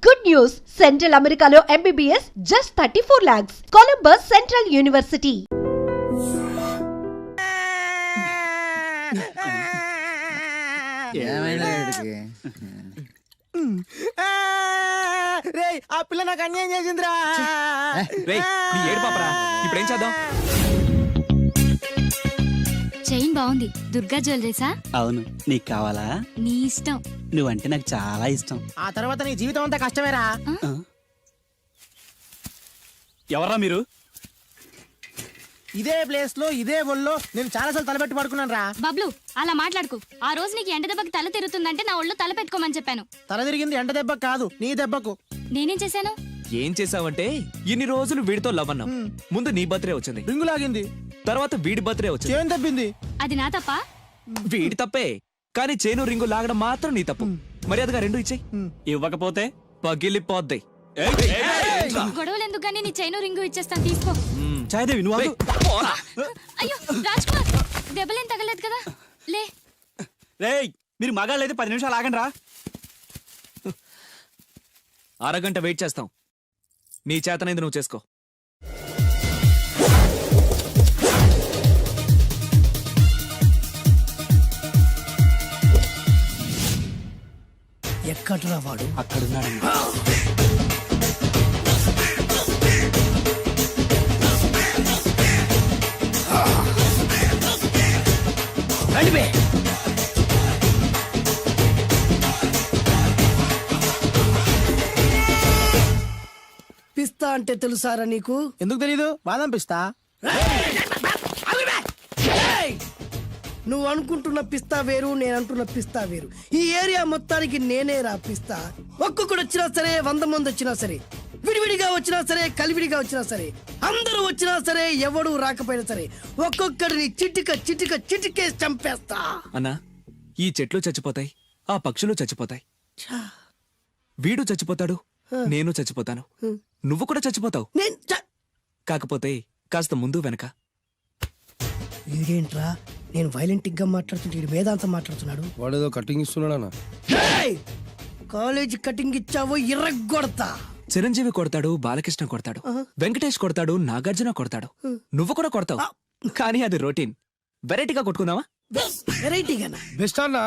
Good news! Central Americano MBBS just 34 lakhs. Columbus Central University. ఆ పిల్ల నాకు అన్యాయం చేసిందిరా. ఏడు పాపరా, ఇప్పుడేం చేద్దాం? చైన్ బాగుంది. దుర్గా జ్యువెలరీసా? అవును, నీకు కావాలా? నీ ఇష్టం. నువ్వంటే నాకు చాలా ఇష్టం. ఆ తర్వాత నీ జీవితం అంతా కష్టమేరా. ఎవరా మీరు? ఇదే ప్లేస్ లో ఇదే ఒళ్ళో నేను చాలాసార్లు తలపెట్టి పడుకున్నాను రా. బబ్లు, అలా మాట్లాడుకు. ఆ రోజు నీకు ఎండ దెబ్బకి తల తిరుగుతుందంటే నా ఒళ్ళు తల పెట్టుకోమని చెప్పాను. తల తిరిగింది ఎండ దెబ్బకు కాదు, నీ దెబ్బకు. నేనేం చేశాను? ఏం చేసావంటే ఇన్ని రోజులు వీడితో లవ్ అన్నాం. ముందు నీ బర్త్డే వచ్చింది, రింగు లాగింది, తర్వాత వీడి బర్త్డే వచ్చింది. చేను తప్పింది. అది నా తప్ప? వీడి తప్పే, కానీ చేను రింగు లాగడం మాత్రం నీ తప్పు. మర్యాదగా రెండు ఇచ్చేయి. ఇవ్వకపోతే పగిలిపోద్ది. గొడవలు ఎందుకు గానీ నీ చైను రింగు ఇచ్చేస్తాను, తీసుకో. చాయదేవి నువ్వు ఆగు. అయ్యో రాజ్ కుమార్, దెబ్బలేం తగలేదు కదా? లే. రేయ్, మీరు మగాళ్ళు అయితే 10 నిమిషాలు ఆగండి రా. అరగంట వెయిట్ చేస్తాం. నీ చేతనైంది నువ్వు చేసుకో. ఎక్కడ్రా వాడు? అక్కడున్నాడు. పిస్తా అంటే తెలుసారా నీకు? ఎందుకు తెలీదు? బాదం పిస్తా. నువ్వు అనుకుంటున్న పిస్తా వేరు, నేను అంటున్న పిస్తా వేరు. ఈ ఏరియా మొత్తానికి నేనే రా పిస్తా. ఒక్కొక్కడు వచ్చినా సరే, 100 మంది వచ్చినా సరే, విడివిడిగా వచ్చినా సరే, కలివిడిగా వచ్చినా సరే, అందరూ వచ్చినా సరే, ఎవడు రాకపోయినా సరే, ఒక్కొక్కడిని చిటిక చిటిక చిటికేసి చంపేస్తా. అన్నా, ఈ చెట్లు చచ్చిపోతాయి, ఆ పక్షులు చచ్చిపోతాయి, వీడు చచ్చిపోతాడు, నేను చచ్చిపోతాను, నువ్వు కూడా చచ్చిపోతావు. కాకపోతే కాస్త ముందు వెనక. వీడేంట్రా, నేను వైలెంటిక్ గా మాట్లాడుతుంటే వీడు వేదాంతం మాట్లాడుతున్నాడు. వాడేదో కటింగ్ ఇస్తున్నాడా? కాలేజ్ కటింగ్ ఇచ్చావో ఇర్రగొడతా. చిరంజీవి కొడతాడు, బాలకృష్ణ కొడతాడు, వెంకటేష్ కొడతాడు, నాగార్జున కొడతాడు, నువ్వు కూడా కొడతావు. కానీ అది రొటీన్. వెరైటీగా కొట్టుకుందావా? వెరైటీగానా? బెస్ట్ అన్న,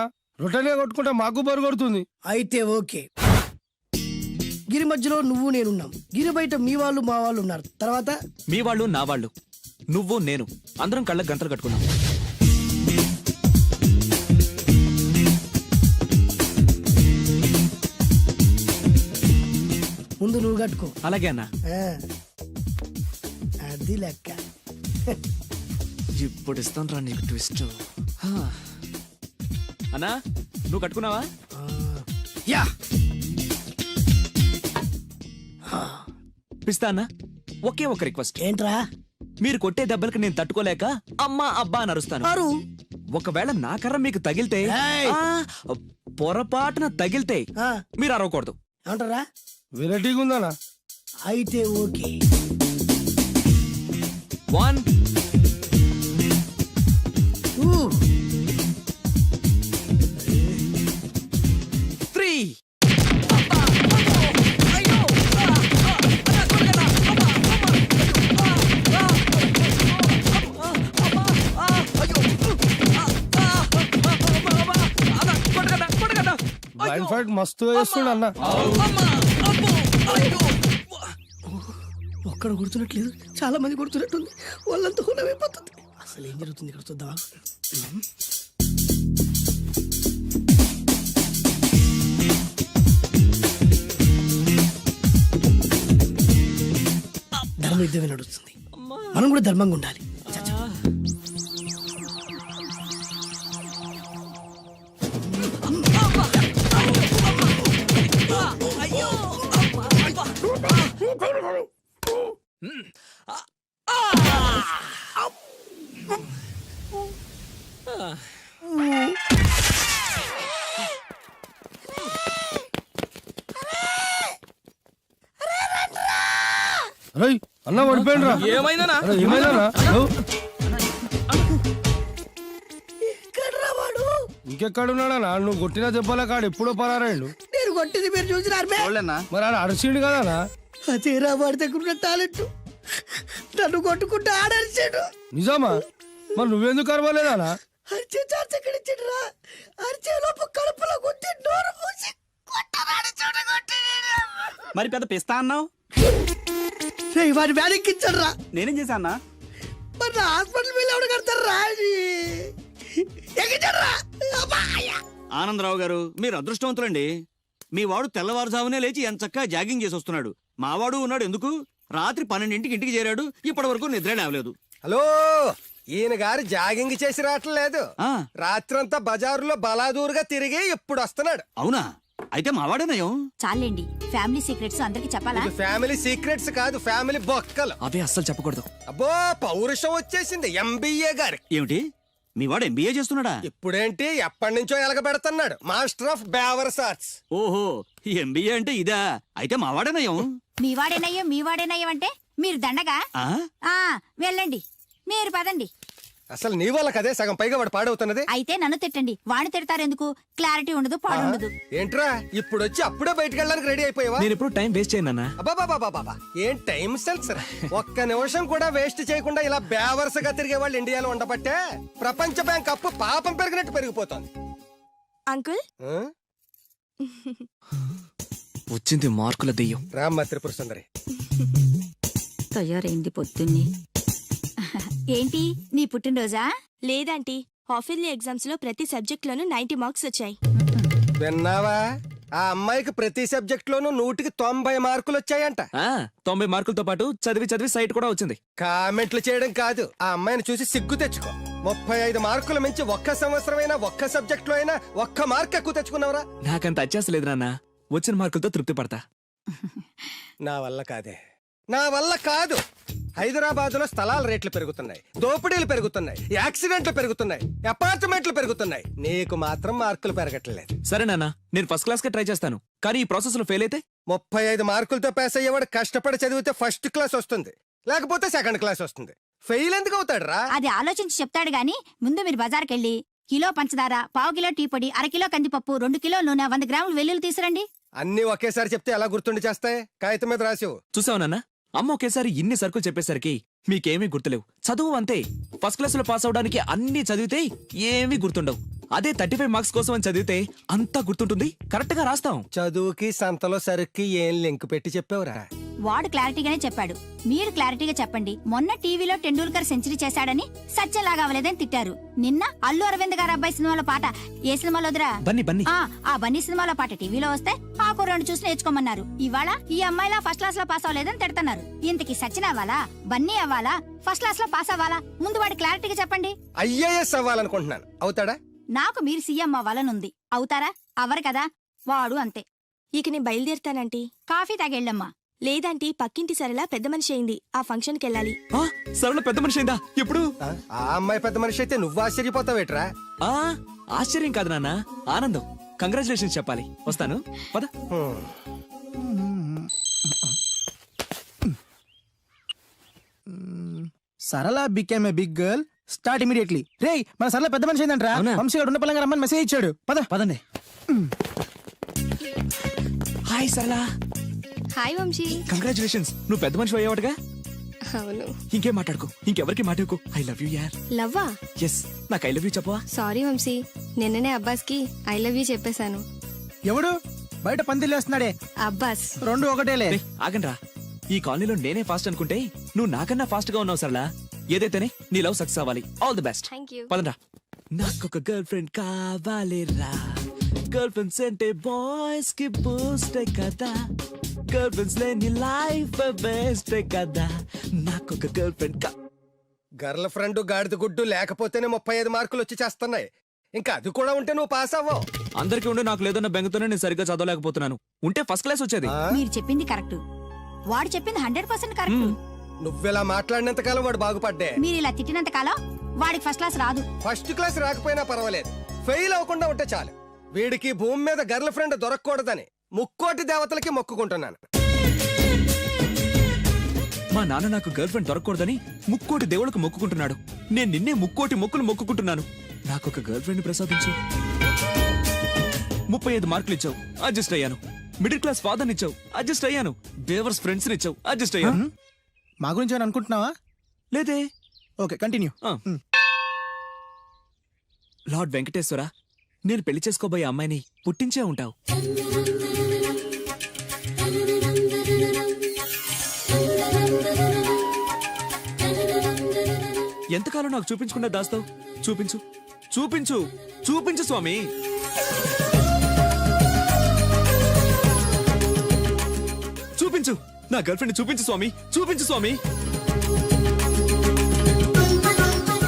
రొటనే కొట్టుకుంటే మాకు బరు కొడుతుంది. అయితే ఓకే. గిరి మధ్యలో నువ్వు నేనున్నాం. గిరి బయట మీ వాళ్ళు మా వాళ్ళు ఉన్నారు. తర్వాత మీ వాళ్ళు నా వాళ్ళు, నువ్వు నేను, అందరం కళ్ళకు గంటలు కట్టుకున్నాం. ముందు నువ్వు కట్టుకో. అలాగే అన్నా. అది లెక్క. ఇప్పుడు ఇస్తాను రా నీకు ట్విస్ట్. అన్నా, నువ్వు కట్టుకున్నావా? యా. పిస్తా అన్నా, ఒకే ఒక రిక్వెస్ట్. ఏంట్రా? మీరు కొట్టే దెబ్బలకి నేను తట్టుకోలేక అమ్మా అబ్బా అని అరుస్తాను. ఒకవేళ నా కర్ర మీకు తగిలితే, పొరపాటున తగిలితే మీరు అరవకూడదు. ఏమంటారా? వెరైటీగా ఉందనా? అయితే ఓకే. 1 3. లైన్ ఫైట్ మస్తు వేస్తుండ అన్న. ఒక్కడ గుర్తున్నట్లేదు, చాలా మంది గుర్తున్నట్టుంది. వాళ్ళంతా హులమైపోతుంది. అసలు ఏం జరుగుతుంది ఇక్కడ చూద్దామా? ధర్మ యుద్ధమే నడుస్తుంది. మనం కూడా ధర్మంగా ఉండాలి. అన్న పడిపోయిండ్రా. ఏమైందనా? ఏమైందనా? ఎక్కడ్రా వాడు? ఇంకెక్కడున్నాడా? నువ్వు కొట్టిన దెబ్బల కాడు ఎప్పుడో పరారాయండు. నేను కొట్టింది మీరు చూసినారు బే? మరి ఆడ అడిచిండు కదనా అదేరా వాడి దగ్గర ఉన్న టాలెంట్. నన్ను కొట్టుకుంటూ ఆడరిచాడు. నిజమా మరి నువ్వెందుకు కరవలేదానా అరిచే ఛాన్స్ ఎక్కడ ఇచ్చాడు రా? అరిచే లోపు కడుపులో కొట్టి నోరు మూసి కొట్టరాడు చోట కొట్టి మరి పెద్ద పిస్తా అన్నావు వాడి వ్యాధికిచ్చాడు రా. నేనేం చేశా అన్నా? మరి నా హాస్పిటల్ బిల్ ఎవడు కడతారు రా? ఎక్కించాడు రా. ఆనందరావు గారు మీరు అదృష్టవంతులండి. మీ వాడు తెల్లవారుజామునే లేచి ఎంచక్కా జాగింగ్ చేసి వస్తున్నాడు. మావాడు ఉన్నాడు ఎందుకు? రాత్రి 12ంటికి ఇంటికి చేరాడు. ఇప్పటి వరకు నిద్ర లేవలేదు. హలో, ఈయన గారు జాగింగ్ చేసి రావట్లేదు. ఆ, రాత్రంతా బజారులో బలాదూరుగా తిరిగి ఇప్పుడు వస్తున్నాడు. అవునా? అయితే మావాడేనయం. చాలండి, ఫ్యామిలీ సీక్రెట్స్ అందరికి చెప్పాలా? ఇది ఫ్యామిలీ సీక్రెట్స్ కాదు, ఫ్యామిలీ బొక్కలు. అవే అస్సలు చెప్పకూడదు. అబ్బో, పౌరుషం వచ్చేసింది ఎంబీఏ గారి. ఏమిటి? మీ వాడు ఎంబీఏ చేస్తున్నాడా? ఇప్పుడేంటి ఎప్పటి నుంచో ఎలగబెడుతున్నాడు. మాస్టర్ ఆఫ్ బేవర్స్ ఆర్ట్స్. ఓహో, ఎంబీఏ అంటే ఇదా? అయితే మావాడేనయం. మీవాడేనయ్యం అంటే మీరు దండగా. ఆ? ఆ వెళ్ళండి, మీరు పదండి. అసలు నీ వల్ల కదే సగం పైగా వాడు పాడవుతున్నది. అయితే నన్ను తిట్టండి, వాడిని తిడతారెందుకు? క్లారిటీ ఉండదు, పాడుండదు. ఏంట్రా ఇప్పుడు వచ్చి అప్పుడే బయటికి వెళ్ళడానికి రెడీ అయిపోయావా? నేను ఎప్పుడు టైం వేస్ట్ చేయను నాన్న. అబ్బాబాబాబాబా, ఏం టైం సెన్స్ రా. ఒక్క నిమిషం కూడా వేస్ట్ చేయకుండా ఇలా బేవర్సగా తిరిగే వాళ్ళు ఇండియాలో ఉండబట్టే ప్రపంచ బ్యాంక్ అప్పు పాపం పెరిగినట్టు పెరిగిపోతుంది. అంకుల్, ఆ? వచ్చింది మార్కుల దెయ్యం. రామ్మ త్రిపుర సుందరి. తయారైంది పొద్దున్నే. ఏంటి నీ పుట్టినరోజా? లేదంటీ, హాఫిల్లీ ఎగ్జామ్స్ లో ప్రతి సబ్జెక్ట్ లోనూ 90 మార్క్స్ వచ్చాయి. విన్నావా? ఆ అమ్మాయికి ప్రతి సబ్జెక్ట్ లోనూ 100కి 90 మార్కులు వచ్చాయంట. 90 మార్కులతో పాటు చదివి చదివి సైట్ కూడా వచ్చింది. కామెంట్లు చేయడం కాదు, ఆ అమ్మాయిని చూసి సిగ్గు తెచ్చుకో. 35 మార్కులు మించి ఒక్క సంవత్సరమైనా ఒక్క సబ్జెక్ట్ లో అయినా ఒక్క మార్క్ ఎక్కువ తెచ్చుకున్నావురా? నాకంత అత్యాసలేదు నాన్న. వచ్చిన మార్కులతో తృప్తి పడతా. నా వల్ల కాదే, నా వల్ల కాదు. హైదరాబాద్ లో స్థలాల రేట్లు పెరుగుతున్నాయి, దోపిడీలు పెరుగుతున్నాయి, యాక్సిడెంట్లు పెరుగుతున్నాయి, అపార్ట్మెంట్లు పెరుగుతున్నాయి. నీకు మాత్రం మార్కులు పెరగట్లేదు. సరే నాన్న, నేను ఫస్ట్ క్లాస్ కే ట్రై చేస్తాను. కానీ ఈ ప్రాసెస్ లో ఫెయిల్ అయితే 35 మార్కులతో పాస్ అయ్యేవాడు కష్టపడి చదివితే ఫస్ట్ క్లాస్ వస్తుంది, లేకపోతే సెకండ్ క్లాస్ వస్తుంది. ఫెయిల్ ఎందుకు అవుతాడు రా? అది ఆలోచించి చెప్తాడు గాని, ముందు మీరు బజార్కెళ్ళి కిలో పంచదార, పావు కిలో టీ పొడి, అరకిలో కందిపప్పు, 2 కిలోల నూనె, 100 గ్రాములు వెల్లుల్లి తీసురండి. అన్ని ఒకేసారి చెప్తే ఎలా గుర్తుండి చేస్తాయి? కాగితం మీద రాసివు. చూసావు నాన్న, అమ్మ ఒకేసారి ఇన్ని సరుకులు చెప్పేసరికి మీకేమీ గుర్తులేవు. చదువు అంతే. ఫస్ట్ క్లాస్ లో పాస్ అవడానికి అన్ని చదివితే ఏమీ గుర్తుండవు. అదే 35 మార్క్స్ కోసం అని చదివితే అంతా గుర్తుంటుంది, కరెక్ట్ గా రాస్తాం. చదువుకి సంతలో సరుక్కి ఏం లింక్ పెట్టి చెప్పావురా? వాడు క్లారిటీగానే చెప్పాడు, మీరు క్లారిటీగా చెప్పండి. మొన్న టీవీలో టెండూల్కర్ సెంచరీ చేశాడని సత్యలాగా అవ్వలేదని తిట్టారు. నిన్న అల్లు అరవింద్ గారు అబ్బాయి సినిమాలో పాట ఏ సినిమాలో వదిరా? బన్నీ బన్నీ. ఆ బన్నీ సినిమాలో పాట టీవీలో వస్తే ఆ కుర్రాడు చూసి నేర్చుకోమన్నారు. ఇవాళ ఈ అమ్మాయిలా ఫస్ట్ క్లాస్ లో పాస్ అవ్వలేదని తిడతారు. ఇంతకి సచిన్ అవ్వాలా, బన్నీ అవ్వాలా, ఫస్ట్ క్లాస్ లో పాస్ అవ్వాలా? ముందు వాడి క్లారిటీగా చెప్పండి. ఐఏఎస్ అవ్వాలనుకుంటున్నాను. అవుతాడా? నాకు మీరు సీఎం అవ్వాలనుంది. అవుతారా? అవ్వరు కదా. వాడు అంతే. ఇక నేను బయలుదేరుతానంటీ. కాఫీ తాగెళ్ళమ్మా. లేదంటీ, పక్కింటి సరళ పెద్ద మనిషి అయింది, ఆ ఫంక్షన్ కి వెళ్ళాలి. సరళ పెద్ద మనిషి అయిందా? ఎప్పుడు? ఆ అమ్మాయి పెద్ద మనిషి అయితే నువ్వు ఆశ్చర్యపోతావేట్రా? ఆశ్చర్యం కాదు నాన్న, ఆనందం. కంగ్రాచులేషన్స్ చెప్పాలి. వస్తాను, పద. Sarala became a big girl. Start immediately. రేయ్, మన సరళ పెద్ద మనిషి ఏంటంట్రా? అవునా? వంశీగాడు ఉన్న పలంగా రమ్మని మెసేజ్ ఇచ్చాడు. పదండి. హాయ్ సరళ. హాయ్ వంశీ. కంగ్రాచులేషన్స్, నువ్వు పెద్ద మనిషి అయ్యేవాడుగా. అవును. ఇంకేం మాట్లాడుకో, ఇంకెవరికి మాట్లాడుకో. ఐ లవ్ యూ యార్. లవ్వా? ఎస్, నాకు ఐ లవ్ యూ చెప్పవా? సారీ వంశీ, నిన్ననే అబ్బాస్ కి ఐ లవ్ యూ చెప్పేశాను. ఎవడు బయట పందిలు వేస్తున్నాడే? అబ్బాస్. రెండు ఒకటేలే. ఆగండ్రా, ఈ కాలనీలో నేనే ఫాస్ట్ అనుకుంటే నువ్వు నాకన్నా ఫాస్ట్ గా ఉన్నావు సరళ. ఏదైతేనే నీ లవ్ సక్సెస్ అవ్వాలి. All the best. Thank you. పదండ్రా. నాకొక గర్ల్ ఫ్రెండ్ కావాలిరా. గర్ల్ ఫ్రెండ్స్ అంటే బాయ్స్ కి బూస్ట్ కదా. గర్ల్ ఫ్రెండ్స్ లేని లైఫ్ బెస్ట్ కదా. నాకొక గర్ల్ ఫ్రెండ్ గర్ల్ ఫ్రెండ్ గాడిద గుడ్డు లేకపోతేనే 35 మార్కులు వచ్చి చేస్తున్నాయి. ఇంకా అది కూడా ఉంటే నువ్వు పాస్ అవ్వవు. అందరికీ ఉండి నాకు లేదన్న బెంగతోనే నేను సరిగ్గా చదవలేకపోతున్నాను. ఉంటే ఫస్ట్ క్లాస్ వచ్చేది. మీరు చెప్పింది కరెక్ట్, వాడు చెప్పింది 100% కరెక్ట్. నువ్వెలా మాట్లాడినంత కాలం వాడు బాగుపడ్డే. మీరు ఇలా తిట్టినంత కాలం వాడికి ఫస్ట్ క్లాస్ రాదు. ఫస్ట్ క్లాస్ రాకపోయినా పర్వాలేదు, ఫెయిల్ అవ్వకుండా ఉంటే చాలు. వీడికి భూమి మీద గర్ల్ ఫ్రెండ్ దొరకకూడదని ముక్కోటి దేవతలకి మొక్కుకుంటున్నాను. మా నాన్న నాకు గర్ల్ ఫ్రెండ్ దొరకకూడదని ముక్కోటి దేవుళ్ళకు మొక్కుకుంటున్నాడు. నేను నిన్నే ముక్కోటి మొక్కులు మొక్కుకుంటున్నాను. నాకొక గర్ల్ ఫ్రెండ్ ప్రసాదించు. 35 మార్కులు ఇచ్చావు, అడ్జస్ట్ అయ్యాను. మిడిల్ క్లాస్ ఫాదర్ ఇచ్చావు, అడ్జస్ట్ అయ్యాను. బేవర్స్ ఫ్రెండ్స్ ఇచ్చావు, అడ్జస్ట్ అయ్యాను. మా గురించి ఏమైనా అనుకుంటున్నావా? లేదే. Okay continue. లార్డ్ వెంకటేశ్వర, నేను పెళ్లి చేసుకోబోయే అమ్మాయిని పుట్టించే ఉంటావు. ఎంతకాలం నాకు చూపించకుండా దాస్తావు? చూపించు, చూపించు, చూపించు స్వామి. చూపించు, నా గర్ల్ ఫ్రెండ్ చూపించు స్వామి, చూపించు స్వామి.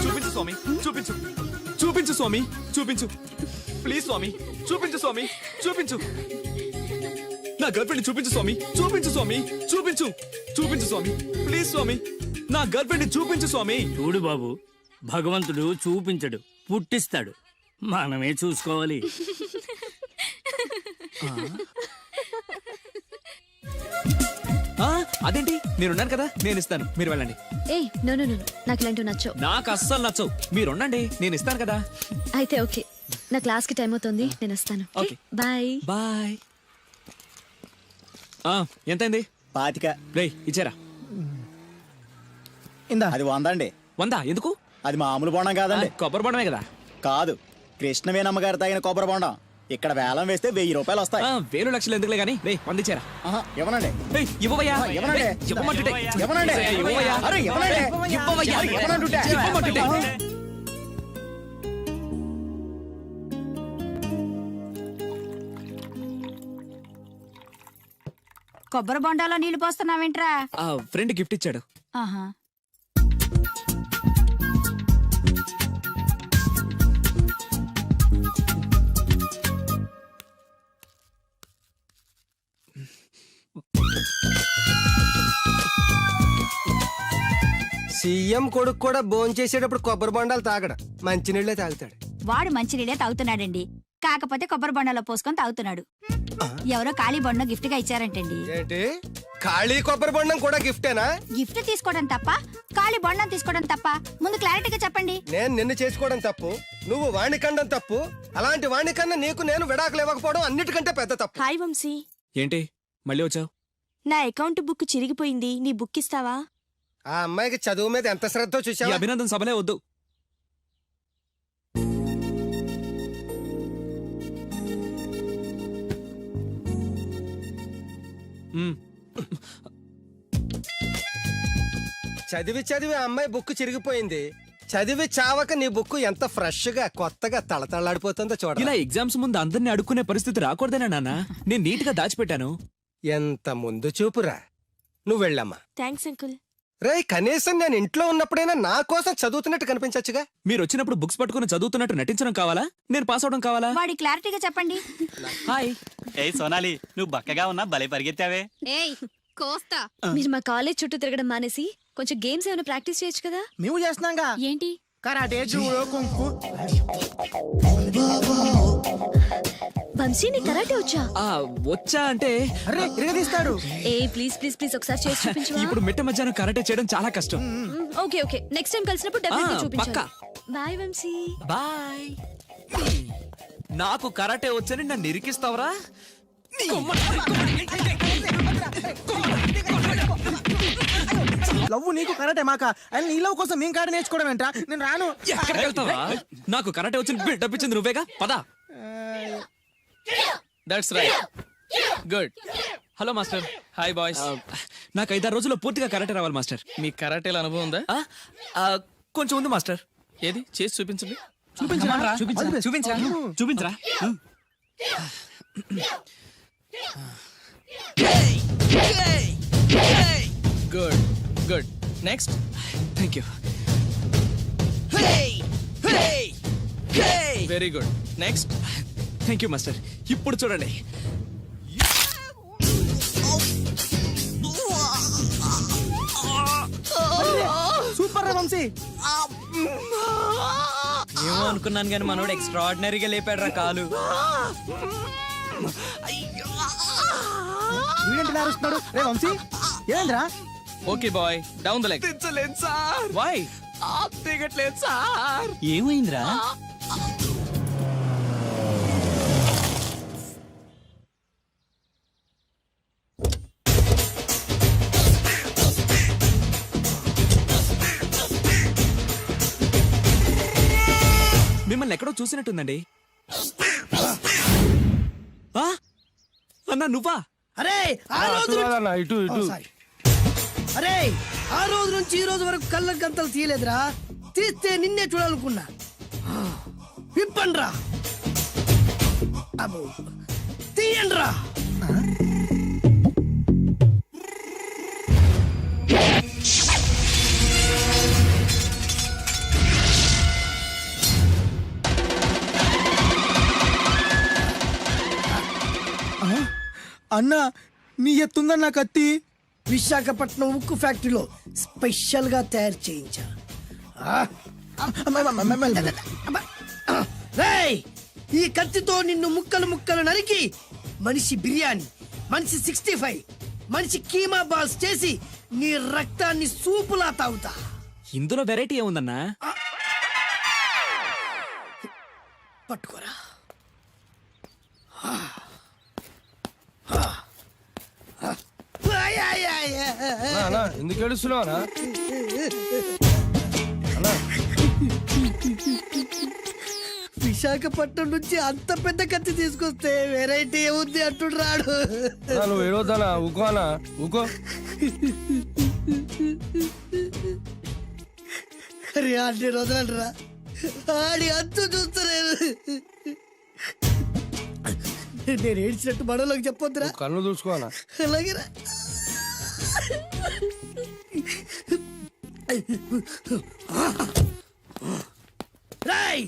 చూపించు స్వామి, చూపించు, చూపించు స్వామి, చూపించు. ప్లీజ్ స్వామి, చూపించు స్వామి, చూపించు. నా గర్ల్ ఫ్రెండ్ చూపించు స్వామి, చూపించు స్వామి, చూపించు. చూపించు స్వామి, ప్లీజ్ స్వామి, నా గర్ల్ ఫ్రెండ్ చూపించు స్వామి. చూడు బాబు, భగవంతుడు చూపించడు, పుట్టిస్తాడు. మనమే చూసుకోవాలి. ఆ, అదేంటి, నేనున్నాను కదా, నేను ఇస్తాను, మీరు వెళ్ళండి. ఏయ్ నో నో నో, నాకు ఇలాంటివి నచ్చవు. నాకు అస్సలు నచ్చవు, మీరుండండి, నేను ఇస్తాను కదా. అయితే ఓకే, నా క్లాస్ కి టైం అవుతుంది, నేను వస్తాను. ఓకే. బాయ్. బాయ్. ఎంతైంది? 25. రేయ్ ఇచ్చారా? ఇందా అది 100 అండి. 100 ఎందుకు? అది మామూలు బోండం కాదండి. కొబ్బరి బొండమే కదా. కాదు, కృష్ణవేణమ్మ గారు తాగిన కొబ్బరి బోండం. ఇక్కడ వేలం వేస్తే 1000 రూపాయలు వస్తాయి. 1000 లక్షలు ఎందుకులే గానీ, రేయ్ 100 ఇచ్చారా? ఇవ్వనండి. రేయ్ ఇవ్వవయ్యా. ఇవ్వనండి. రేయ్, ఇవ్వమంటుంటే. ఇవ్వనండి. ఇవ్వవయ్యా. అరే ఇవ్వనండి. ఇవ్వవయ్యా. ఇవ్వనంటుంటే. ఇవ్వమంటుంటే. కొబ్బరి బొండాలో నీళ్లు పోస్తున్నావేంట్రా? ఫ్రెండ్ గిఫ్ట్ ఇచ్చాడు. ఆహా. సీఎం కొడుకు కూడా భోంచేసేటప్పుడు కొబ్బరి బొండాలు తాగడు, మంచినీళ్ళే తాగుతాడు. వాడు మంచినీళ్ళే తాగుతున్నాడండి, కాకపోతే కొబ్బరి బొండాలో పోసుకొని తాగుతున్నాడు. ఎవరో ఖాళీ బొండం గిఫ్ట్ గా ఇచ్చారంటండి. ఏంటి, ఖాళీ కొబ్బరి బొండం కూడా గిఫ్టేనా? గిఫ్ట్ తీసుకోవడం తప్ప, ఖాళీ బొండం తీసుకోవడం తప్ప? ముందు క్లారిటీగా చెప్పండి. నేను నిన్ను చేసుకోవడం తప్పు, నువ్వు వాణ్ణి కండం తప్పు. అలాంటి వాణ్ణి కన్నా నీకు నేను విడాకులు ఇవ్వకపోవడం అన్నిటికంటే పెద్ద తప్పు. హాయ్ వంశీ, ఏంటి మళ్ళీ వచ్చావు? నా అకౌంట్ బుక్ చిరిగిపోయింది, నీ బుక్ ఇస్తావా? ఆ అమ్మాయికి చదువు మీద ఎంత శ్రద్ధ ఈ చూసావా? అభినందన సభలే వద్దు. చదివి చదివి ఆ అమ్మాయి బుక్ చిరిగిపోయింది. చదివి చావక నీ బుక్ ఎంత ఫ్రెష్ గా కొత్తగా తళతళలాడిపోతుందో చూడ. ఇలా ఎగ్జామ్స్ ముందు అందరిని అడుక్కునే పరిస్థితి రాకూడదేనా నాన్న? నేను నీట్ గా దాచిపెట్టాను. ఎంత ముందు చూపురా. నువ్వు వెళ్ళమ్మా. Thanks uncle. రేయ్, కనీసం నేను ఇంట్లో ఉన్నప్పుడైనా నా కోసం చదువుతున్నట్టు కనిపించచ్చుగా. మీరు వచ్చినప్పుడు బుక్స్ పట్టుకుని చదువుతున్నట్టు నటించడం కావాలా, నేను పాస్ అవడం కావాలా? వాడి క్లారిటీగా చెప్పండి. హాయ్. ఏ సోనాలి, నువ్వు బక్కగా ఉన్నా భలే పరిగెత్తావే. ఏయ్ కోస్తా. మీరు మా కాలేజ్ చుట్టూ తిరగడం మానేసి కొంచెం గేమ్స్ ఏమైనా ప్రాక్టీస్ చేయొచ్చు కదా. మేము చేస్తున్నాంగా. ఏంటి? Karate, judo, kung fu. వంశీ నీ కరాటే వచ్చా? వచ్చా అంటే అరే ఇరగదీస్తాడు. ఏ ప్లీజ్ ప్లీజ్ ప్లీజ్ ఒకసారి చేసి చూపించవా? ఇప్పుడు మిట్ట మధ్యాహ్నం కరాటే చేయడం చాలా కష్టం. ఓకే ఓకే, నెక్స్ట్ టైం కలిసినప్పుడు డెఫినెట్లీ చూపించాలి. పక్కా. బాయ్ వంశీ. బాయ్. నాకు కరాటే వచ్చని నన్ను ఇరికిస్తావరా? లవ్వు నీకు కరాటే మాక అని నీ లవ్ కోసం మేము కాడ నేర్చుకోవడం ఏంట్రా? నేను రాను. ఎక్కడికి వెళ్తావా? నాకు కరాటే వచ్చి బిల్డప్ ఇచ్చింది నువ్వేగా, పదా. That's right, good. Hello master. Hi boys. నాకు 5-6 రోజుల్లో పూర్తిగా కరాటే రావాలి మాస్టర్. మీ కరాటేల అనుభవం ఉందా? కొంచెం ఉంది మాస్టర్. ఏది చేసి చూపించండి. చూపించరా. Good good, next. Thank you. Very good, next. Thank you master. ఇప్పుడు చూడండి. సూపర్ రా వంశీ. ఏమో అనుకున్నాను కానీ మనోడు ఎక్స్ట్రాడినరీగా లేపాడు రా కాలు. వీడేంటి నారుస్తున్నాడు? రే వంశీ ఏంద్రా? Okay boy, down the leg. తెచ్చలేదు సార్. వై? దిగట్లేదు సార్. ఏమైందిరా? మిమ్మల్ని ఎక్కడో చూసినట్టుందండి. ఆ? అన్నా నువ్వా? అరే ఆ రోజు ఇటు ఓ, సారీ. అరే ఆ రోజు నుంచి ఈ రోజు వరకు కళ్ళ గంతలు తీయలేదురా. తీస్తే నిన్నే చూడాలనుకున్నా. విప్పండ్రా. అబ్బో తీయండ్రా. అన్నా నీ ఎత్తుందన్న కత్తి. విశాఖపట్నం ఉక్కు ఫ్యాక్టరీలో స్పెషల్ గా తయారు చేయించా. రేయ్, ఈ కత్తితో నిన్ను ముక్కలు ముక్కలు నరికి మనిషి బిర్యానీ, మనిషి 65, మనిషి కీమా బాల్స్ చేసి నీ రక్తాన్ని సూపులా తాగుతా. ఇందులో వెరైటీ ఏముందన్నా? పట్టుకోరా. ఎందుకు ఏడుస్తున్నావా? విశాఖపట్నం నుంచి అంత పెద్ద కత్తి తీసుకొస్తే వెరైటీ ఏముంది అంటున్నాడు. నువ్వు ఏడవద్దానా? ఊకోనా? ఊకో. అరే అన్ని రోజులంటరా ఆడి అంతు చూస్తలేదు. నేను ఏడ్చినట్టు మనలోకి చెప్పొద్దురా. కళ్ళు చూసుకోనా? అలాగేరా. రాయ్,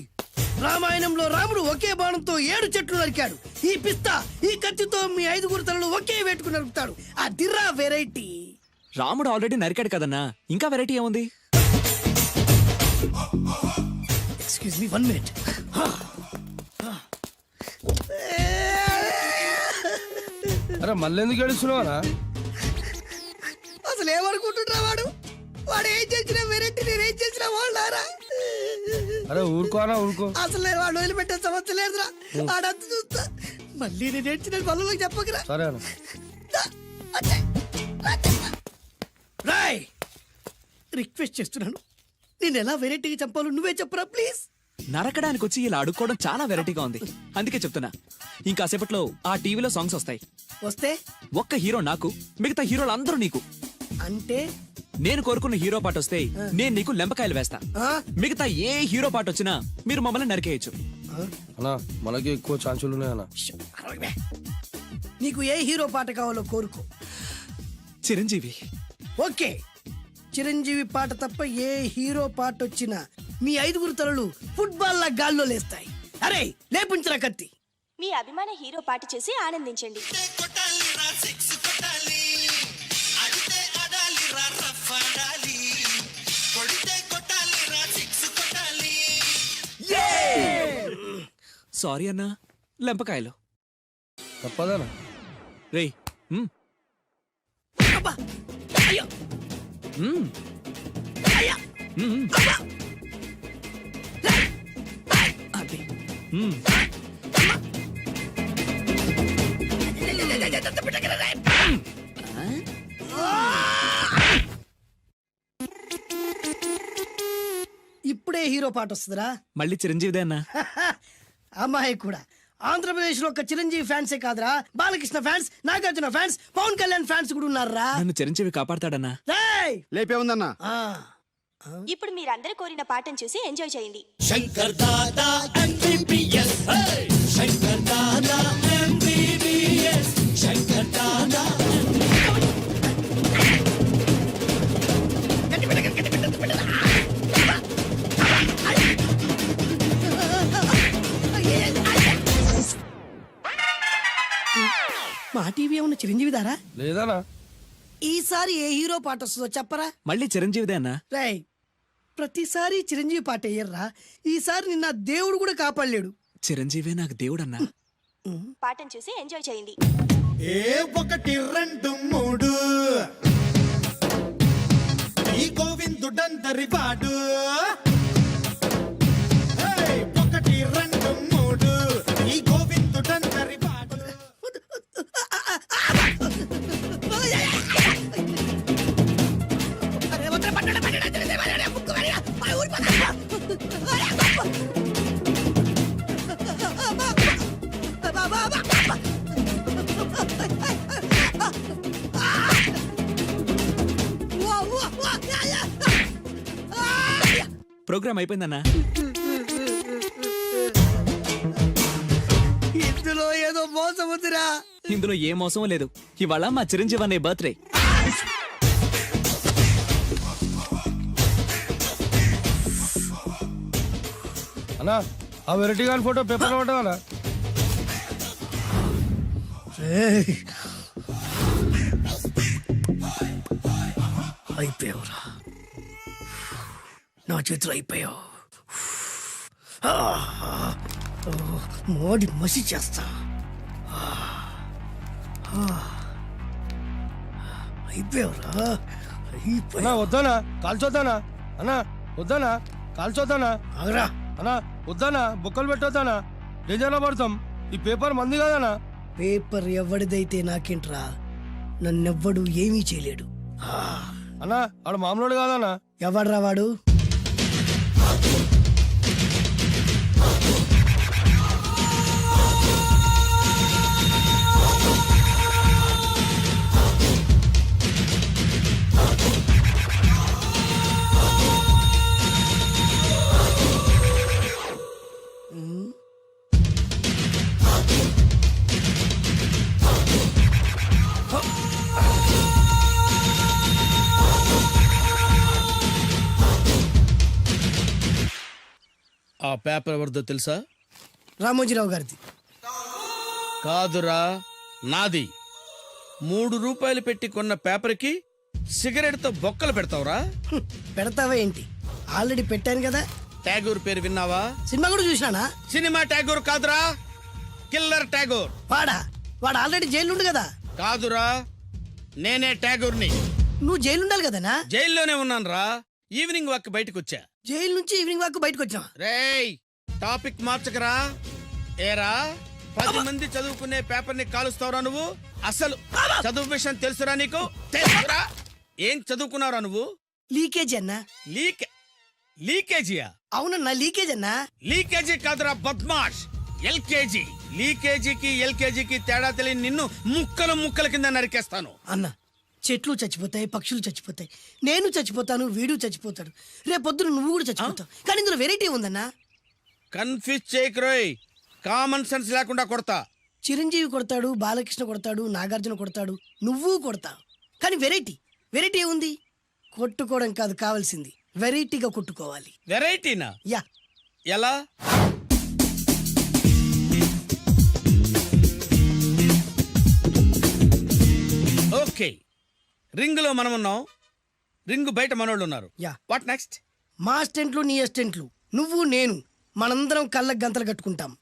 రామాయణంలో రాముడు ఒకే బాణంతో 7 చెట్లు నరికాడు. ఈ పిస్తా ఈ కత్తితో మీ 5 తలలు ఒకే వేటుకు నరుకుతాడు. అదిరా వెరైటీ. రాముడు ఆల్రెడీ నరికాడు కదన్నా, ఇంకా వెరైటీ ఏముంది? Excuse me 1 minute. అరే మళ్ళీ ఎందుకు ఏడుస్తున్నావా? అసలు ఏమనుకుంటున్నా వాడు? వాడు ఏం చేసినా వెరైటీ, నేనేం చేసినా వాళ్ళారా? అరే ఊరుకోనా? ఊరుకో. అసలు నేను వాడు వదిలిపెట్టే సమస్య లేదురా. ఆడంత చూస్తా. మళ్ళీ నేను ఏడ్చిన పనులకు చెప్పకురా. సరే అన్న. రాయ్, రిక్వెస్ట్ చేస్తున్నాను, నేను ఎలా వెరైటీగా చంపాలో నువ్వే చెప్పరా ప్లీజ్. నరకడానికి వచ్చి ఇలా అడుక్కోవడం చాలా వెరైటీగా ఉంది, అందుకే చెప్తున్నా. ఇంకాసేపట్లో ఆ టీవీలో సాంగ్స్ వస్తాయి. వస్తే ఒక్క హీరో నాకు, మిగతా హీరోలు అందరూ నీకు. అంటే నేను కోరుకున్న హీరో పాట వస్తే నేను నీకు లెంపకాయలు వేస్తా. ఆ? మిగతా ఏ హీరో పాట వచ్చినా మీరు మమ్మల్ని నరికేయచ్చు. అన్నా మనకి ఎక్కువ ఛాన్సులు ఉన్నాయన్నా. అరవై. నీకు ఏ హీరో పాట కావాలో కోరుకో. చిరంజీవి. ఓకే, చిరంజీవి పాట తప్ప ఏ హీరో పాట వచ్చినా మీ 5 తలలు ఫుట్బాల్ లా గాల్లో లేస్తాయి. అరే లేపుంచరా కత్తి. మీ అభిమాన హీరో పాట చేసి ఆనందించండి. సారీ అన్నా, లెంపకాయలు. తప్పదనా? రేయ్ అబ్బా! అయ్యో! అయ్యా! అదే. ఇప్పుడే హీరో పాట వస్తుందిరా. మళ్ళీ చిరంజీవిదే అన్నా. అమ్మాయి కూడా ఆంధ్రప్రదేశ్ లో ఒక చిరంజీవి ఫ్యాన్సే కాదురా, Balakrishna fans, Nagarjuna fans, Pawan Kalyan fans కూడా ఉన్నారా. నన్ను చిరంజీవి కాపాడతాడన్నా. లేపే ఉందన్నా. ఇప్పుడు మీరందరూ కోరిన పాటను చూసి ఎంజాయ్ చేయండి. Shankar Dada MBBS, Shankar Dada MBBS, Shankar Dada. మా టీవీ ఏమన్నా చిరంజీవి దారా? లేదనా? ఈసారి ఏ హీరో పాట వస్తుందో చెప్పరా. మళ్ళీ చిరంజీవిదే అన్నా. రై, ప్రతిసారి చిరంజీవి పాట వేయర్రా. ఈసారి నిన్న దేవుడు కూడా కాపాడలేడు. చిరంజీవే నాకు దేవుడన్నా. పాటను చూసి ఎంజాయ్ చేయండి. 1 2 3 ఈ గోవిందుడందరి వాడు. 1 2 3 ఈ గోవిందుడందరి వాడు. ప్రోగ్రామ్ అయిపోయిందన్నా. ఇందులో ఏదో మోసం ఉందిరా. ఇందులో ఏ మోసం లేదు. ఇవాళ మా చిరంజీవి అనే బర్త్డే. అన్నా ఆ వెరైటీ గారి ఫోటో పేపర్ లో పడ్డా ఏయ్. అయిపోయావురా, నా చేతిలో అయిపోయావు. మోడి మసి చేస్తా. అయిపోయావురా, అన్నా వద్దానా కాల్చొద్దానా, అన్నా వద్దానా కాల్చొద్దానా, ఆగరా. అన్నా వద్దానా బొక్కలు పెట్టొద్దానా, డేంజర్లో పడతాం. ఈ పేపర్ మంది కదనా. పేపర్ ఎవడిదైతే నాకేంట్రా, నన్నెవ్వడు ఏమీ చేయలేడు. అన్నా ఆడు మామూలు కాదన్నా. ఎవడ్రా వాడు? ఆ పేపర్ ఎవరిదో తెలుసా? రామోజీరావు గారిది. కాదురా, నాది. 3 రూపాయలు పెట్టి కొన్న పేపర్కి సిగరెట్ తో బొక్కలు పెడతావురా? పెడతావా ఏంటి? ఆల్రెడీ పెట్టాను కదా. ట్యాగూర్ పేరు విన్నావా? సినిమా కూడా చూసినానా? సినిమా ట్యాగూర్ కాదురా, కిల్లర్ ట్యాగూర్. వాడు ఆల్రెడీ జైలు ఉండు కదా. కాదురా, నేనే ట్యాగూర్ని. నువ్వు జైలు ఉండాలి కదనా? జైల్లోనే ఉన్నాను రా. ఈవినింగ్ వాక్ బయటకు వచ్చా. జైలు నుంచి ఈవినింగ్ వాక్ బయటకు వచ్చినా. రేయ్, టాపిక్ మార్చకరా. ఏరా, 10 మంది చదువుకునే పేపర్ ని కాలుస్తావురా నువ్వు? అసలు చదువు విషయం తెలుసురా నీకు? తెలుసురా? ఏం చదువుకున్నావురా నువ్వు? లీకేజ్ అన్నా. లీకేజీయా? అవునన్నా, లీకేజ్ అన్నా. లీకేజీ కాదురా బద్మాష్, ఎల్కేజీ. లీకేజీకి ఎల్కేజీకి తేడా తెలియని నిన్ను ముక్కలు ముక్కల కింద నరికేస్తాను. అన్నా, చెట్లు చచ్చిపోతాయి, పక్షులు చచ్చిపోతాయి, నేను చచ్చిపోతాను, వీడు చచ్చిపోతాడు, రేపొద్దున నువ్వు కూడా చచ్చిపోతావు. కానీ ఇందులో వెరైటీ ఉందన్నా. కన్ఫ్యూజ్ చేయకురోయ్, కామన్ సెన్స్ లేకుండా కొడతా. చిరంజీవి కొడతాడు, బాలకృష్ణ కొడతాడు, నాగార్జున కొడతాడు, నువ్వు కొడతావు. కానీ వెరైటీ ఉంది. కొట్టుకోవడం కాదు కావాల్సింది, వెరైటీగా కొట్టుకోవాలి. వెరైటీనా? యా. ఎలా? ఓకే, రింగ్ లో మనం ఉన్నాం, రింగ్ బయట మనోళ్ళు ఉన్నారు. యా. What next? మా అసిస్టెంట్లు, నీ అసిస్టెంట్లు, నువ్వు నేను, మనందరం కళ్ళకు గంతలు కట్టుకుంటాం.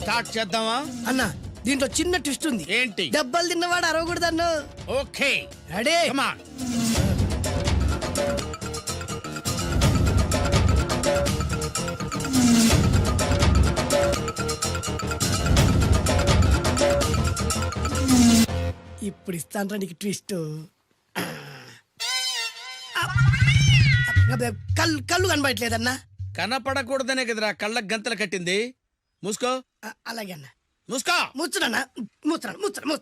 స్టార్ట్ చేద్దామా? అన్నా, దీంట్లో చిన్న ట్విస్ట్ ఉంది. ఏంటి? దెబ్బలు తిన్నవాడు అరవకూడదన్ను. Okay, ready? Come on. ఇప్పుడు ఇస్తాను నీకు ట్విస్ట్. కళ్ళు కనబడట్లేదన్నా. కనపడకూడదనే కదరా కళ్ళకు గంతలు కట్టింది. మూసుకో. అలాగే అన్న. మూసుకో. ముచ్చుడన్నా, ముచ్చుడు.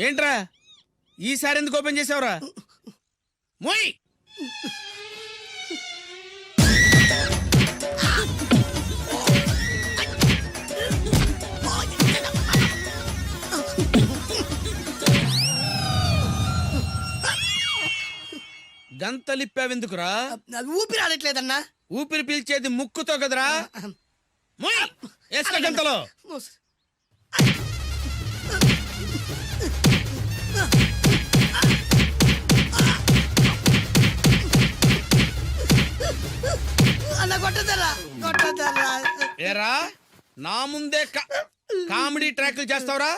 ఏంట్రా ఈసారి ఎందుకు ఓపెన్ చేసావురా? మోయ్. గంతలిప్పావెందుకురా? ఊపిరి ఆడట్లేదన్నా. ఊపిరి పీల్చేది ముక్కుతో కదరా. మోయ్, వేసుకో గంతలో. అన్న కొట్టదరా. ఏరా, నా ముందే కామెడీ ట్రాక్లు చేస్తావురా?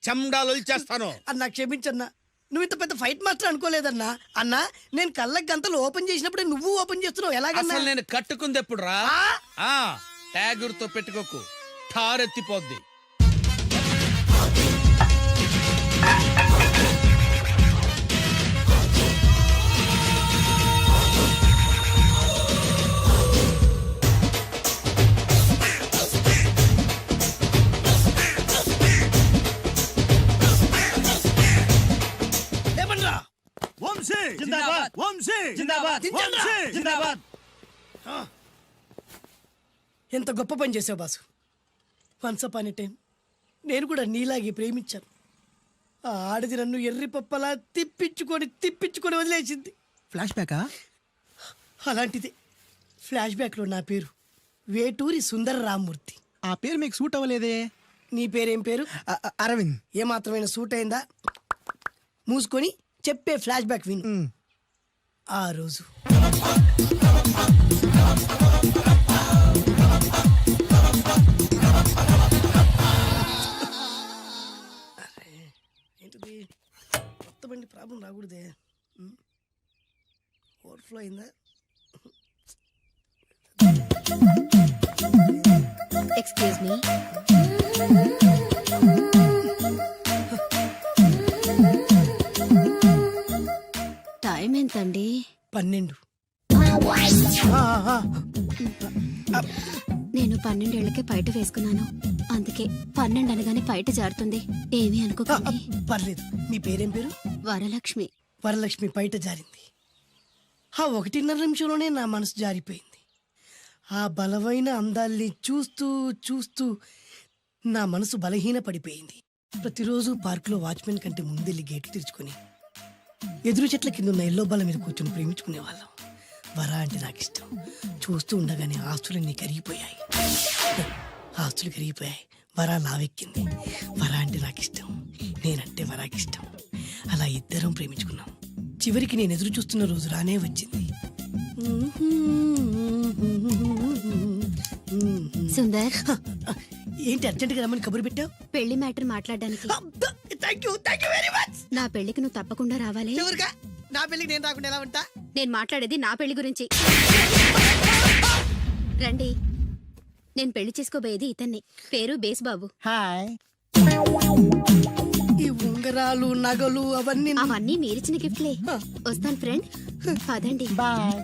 చెమ్డాలు చేస్తాను. అన్నా క్షమించన్నా, నువ్వు ఇంత పెద్ద ఫైట్ మాస్టర్ అనుకోలేదన్నా. అన్నా, నేను కళ్ళకి గంతలు ఓపెన్ చేసినప్పుడే నువ్వు ఓపెన్ చేస్తున్నావు, ఎలాగన్నా? అసలు నేను కట్టుకుంది ఎప్పుడు రా? ట్యాగూర్ తో పెట్టుకోకు, ఠారెత్తిపోద్ది. ఎంత గొప్ప పని చేసావు boss. Once upon a time నేను కూడా నీలాగే ప్రేమించాను. ఆ ఆడది నన్ను ఎర్రి పప్పలా తిప్పించుకొని వదిలేసింది. ఫ్లాష్ బ్యాకా? అలాంటిది ఫ్లాష్ బ్యాక్లో నా పేరు వేటూరి సుందర రామ్మూర్తి. ఆ పేరు మీకు సూట్ అవ్వలేదే. నీ పేరేం పేరు? అరవింద్. ఏమాత్రమైన సూట్ అయిందా? మూసుకొని చెప్పే ఫ్లాష్ బ్యాక్ విను. ఆ రోజు ఏంటిది కొత్త బండి ప్రాబ్లం రాకూడదే. ఓవర్ఫ్లో అయిందా? Excuse me. టైం ఎంతండి? 12. నేను 12 ఏళ్లకే పైట వేసుకున్నాను. అందుకే 12 అనగానే పైట జారుతుంది. ఏమీ అనుకోకండి. పర్లేదు. నీ పేరేం పేరు? వరలక్ష్మి. వరలక్ష్మి పైట జారింది. ఆ 1.5 నిమిషంలోనే నా మనసు జారిపోయింది. ఆ బలమైన అందాల్ని చూస్తూ చూస్తూ నా మనసు బలహీన పడిపోయింది. ప్రతిరోజు పార్కులో వాచ్మెన్ కంటే ముందెళ్ళి గేట్లు తెరుచుకొని ఎదురు చెట్ల కింద ఉన్న ఎల్లో బల్ల మీద కూర్చొని ప్రేమించుకునేవాళ్ళం. వరా అంటే నాకు ఇష్టం. చూస్తూ ఉండగానే ఆస్తులన్నీ కరిగిపోయాయి. వరా లావెక్కింది. వరా అంటే నాకు ఇష్టం, నేనంటే వరాకి ఇష్టం. అలా ఇద్దరం ప్రేమించుకున్నాం. చివరికి నేను ఎదురు చూస్తున్న రోజు రానే వచ్చింది. సుందర్, ఏంటి అర్జెంట్ గా రమ్మని కబురు పెట్టావు? పెళ్లి మ్యాటర్ మాట్లాడడానికి. Thank you very much. నా పెళ్లికి నువ్వు తప్పకుండా రావాలి. ఎవరుగా? నా పెళ్లికి నేను రాకుండా ఎలా ఉంటా? నేను మాట్లాడేది నా పెళ్లి గురించి. రండి. నేను పెళ్లి చేసుకోబోయేది ఇతన్ని. పేరు బేస్బాబు. హాయ్. ఈ ఉంగరాలు నగలు అవన్నీ మీరిచ్చిన గిఫ్ట్లే. వస్తాను ఫ్రెండ్. పదండి. బాయ్.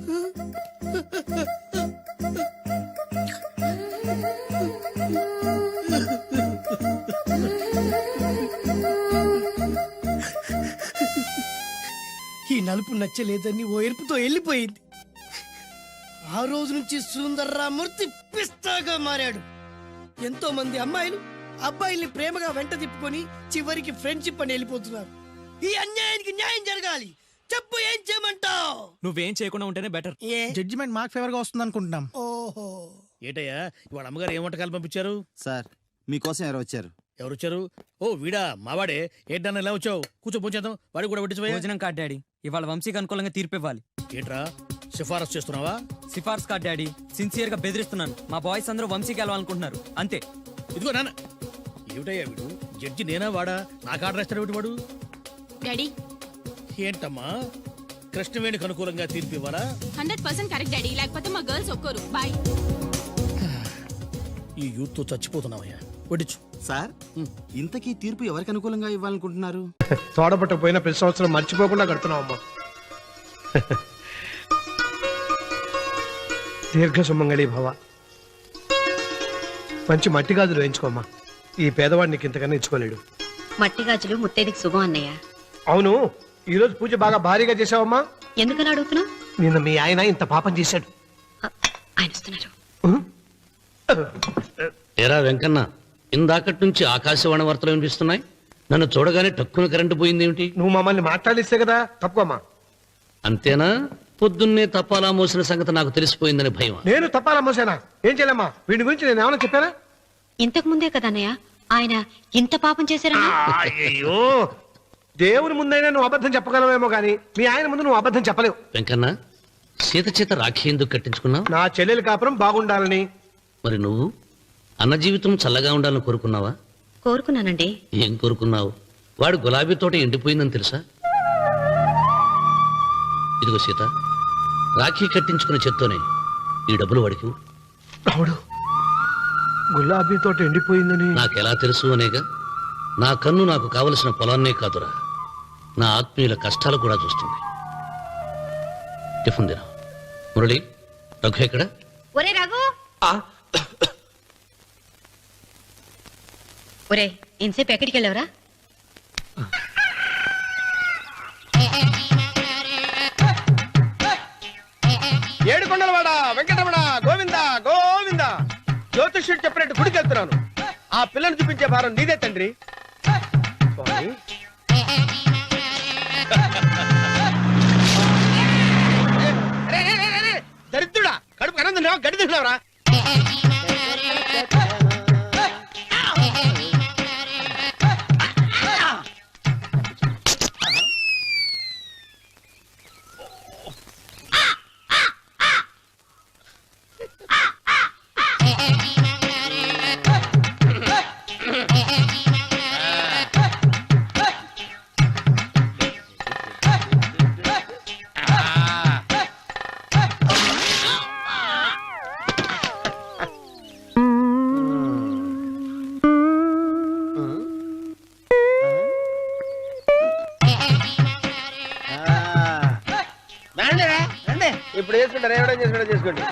ఈ నలుపు నచ్చలేదని ఓ ఎరుపుతో వెళ్ళిపోయింది. ఆ రోజు నుంచి సుందర్రామూర్తి పిస్తాగా మారాడు. ఎంతో మంది అమ్మాయిలు అబ్బాయిల్ని ప్రేమగా వెంట తిప్పుకొని చివరికి ఫ్రెండ్షిప్ అని వెళ్ళిపోతున్నారు. ఈ అన్యాయానికి న్యాయం జరగాలి. చెప్పు, ఏం చేయమంటావు? నువ్వేం చేయకుండా ఉంటేనే బెటర్. ఏ? జడ్జిమెంట్ మాకు ఫేవర్ గా వస్తుంది అనుకుంటున్నాం. ఓహో. ఏటయ్యా ఇవాళ అమ్మగారు ఏం వంటకాలు పంపించారు? సార్ మీకోసం ఎవరు వచ్చారు? ఎవరు వచ్చారు? ఓ వీడా, మావాడే. ఏంటన్నా ఇలా వచ్చావు? కూర్చో పోంచేద్దాం. వాడికి కూడా వడ్డించబోయా. భోజనం కార్డ్ డాడీ. ఇవాళ వంశీకి అనుకూలంగా తీర్పు ఇవ్వాలి. ఏంట్రా సిఫారసు చేస్తున్నావా? సిఫార్స్ కార్డ్ డాడీ. సిన్సియర్ గా బెదిరిస్తున్నాను. మా బాయ్స్ అందరూ వంశీకి వెళ్ళాలనుకుంటున్నారు అంతే. ఇదిగో నాన్న. ఏమిటయ్యా వీడు? జడ్జి నేనా వాడా? నాకు ఆర్డర్ ఇస్తాడు వాడు. డాడీ, ఏంటమ్మా కృష్ణవేణికి అనుకూలంగా తీర్పు ఇవ్వాలా? 100% కరెక్ట్ డాడీ. లేకపోతే మా గర్ల్స్ ఒక్కరు. బాయ్. ఈ యూత్ తో చచ్చిపోతున్నావయ్యా. వడ్డించు. సార్ ఇంతకీ తీర్పు ఎవరికి అనుకూలంగా ఇవ్వాలనుకుంటున్నారు? తోడబట్టకపోయిన ప్రతి సంవత్సరం మర్చిపోకుండా కడుతున్నావమ్మా. దీర్ఘ సుమంగళి భవ. మంచి మట్టి గాజులు వేయించుకోమ్మా. ఈ పేదవాడికి ఇంతకన్నా ఇచ్చుకోలేడు. మట్టి గాజులు ముత్తేదికి శుభం అన్నయ్య. అవును, ఈ రోజు పూజ బాగా భారీగా చేసావమ్మా. ఎందుకని అడుగుతున్నావు? నిన్న మీ ఆయన ఇంత పాపం చేశాడు. ఆయన వస్తున్నారు. ఏరా వెంకన్న, ఇందాకటి నుంచి ఆకాశవాణి వార్తలు వినిపిస్తున్నాయి. నన్ను చూడగానే టక్కున కరెంటు పోయిందేమిటి? నువ్వు మమ్మల్ని మాట్లాడిస్తే కదా. తప్పుకోమ్మా. అంతేనా? పొద్దున్నే తపాలా మోసిన సంగతి నాకు తెలిసిపోయిందని భయం. నేను తప్పాలా మోసానా? ఏం చేయలేమ్మా. వీడి గురించి నేను ఏమైనా చెప్పానా? ఇంతకు ముందే కదా అన్నయ్య ఆయన ఇంత పాపం చేశారా? అయ్యో, దేవుని ముందైనా నువ్వు అబద్ధం చెప్పగలవేమో గానీ మీ ఆయన ముందు నువ్వు అబద్ధం చెప్పలేవు. వెంకన్న, సీత చేత రాఖీ ఎందుకు కట్టించుకున్నావు? నా చెల్లెలి కాపురం బాగుండాలని. మరి నువ్వు అన్న జీవితం చల్లగా ఉండాలని కోరుకున్నావా? కోరుకున్నానండి. ఏం కోరుకున్నావు? వాడు గులాబీ తోట ఎండిపోయిందని తెలుసా? ఇదిగో సీత, రాఖీ కట్టించుకున్న చేత్తోనే ఈ డబ్బులు వాడికి ఇవ్వు. రావుడు, గులాబీ తోట ఎండిపోయిందని నాకెలా తెలుసు అనేగా. నా కన్ను నాకు కావలసిన పొలాన్నే కాదురా, నా ఆత్మీయుల కష్టాలు కూడా చూస్తుంది. టిఫిన్ తిన. మురళి, రఘు ఎక్కడ? ఒరే రఘు, ఒరే ఇంతసేపు ఎక్కడికి వెళ్ళావురా? జ్యోతిష్యుడు చెప్పినట్టు గుడికి వెళ్తున్నాను. ఆ పిల్లని చూపించే భారం నీదే తండ్రి. స్వామి. రే, రే, రే, రే, రే. దరిద్రుడా, కడుపు అన్నం తిన్నావా, గడ్డి తిన్నావరా? ఇప్పుడు చేసుకుంటారు, ఏమైనా చేసుకోండి.